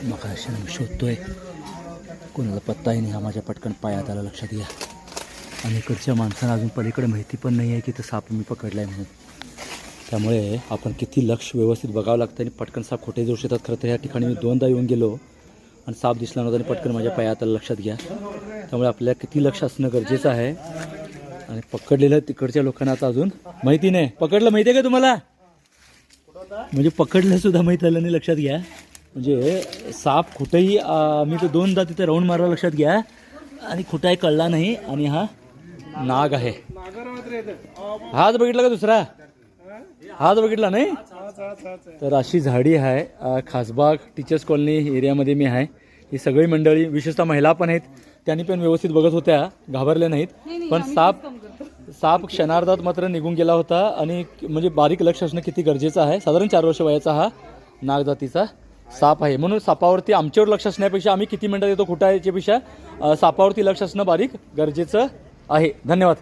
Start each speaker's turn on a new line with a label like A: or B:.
A: मगाशी शोधतोय, कोणाला पत्ताही नाही. हा माझ्या पटकन पायात आला, लक्षात घ्या. आणि इकडच्या माणसांना अजून पलीकडे माहिती पण नाही आहे की तो साप मी पकडला आहे म्हणून. त्यामुळे आपण किती लक्ष व्यवस्थित बघावं लागतं आणि पटकन साप खोटे जाऊ शकतात. खरं तर ह्या ठिकाणी मी 2दा येऊन गेलो आणि साप दिसला नव्हता आणि पटकन माझ्या पायात आला, लक्षात घ्या. त्यामुळे आपल्याला किती लक्ष असणं गरजेचं आहे. आणि पकडलेलं तिकडच्या लोकांना आता अजून माहिती नाही. पकडलं माहिती आहे का तुम्हाला? म्हणजे पकडलं सुद्धा माहीत आलं नाही, लक्षात घ्या. म्हणजे साप कुठेही मी तर 2दा तिथे राऊंड मारला, लक्षात घ्या. आणि कुठंही कळला नाही. आणि हा नाग आहे. हाच बघितला का दुसरा? हाच बघितला नाही. तर अशी झाडी आहे. खासबाग टीचर्स कॉलनी एरियामध्ये मी आहे. ही सगळी मंडळी, विशेषतः महिला पण आहेत, त्यांनी पण व्यवस्थित बघत होत्या, घाबरल्या नाहीत. पण साप क्षणार्धात मात्र निघून गेला होता. आणि म्हणजे बारीक लक्ष असणं किती गरजेचं आहे. साधारण 4 वर्ष वयाचा हा नागजातीचा साप आहे. म्हणून सापावरती आमच्यावर लक्ष असण्यापेक्षा आम्ही किती मिनिटात येतो कुठं आहे याच्यापेक्षा सापावरती लक्ष असणं बारीक गरजेचं आहे. धन्यवाद.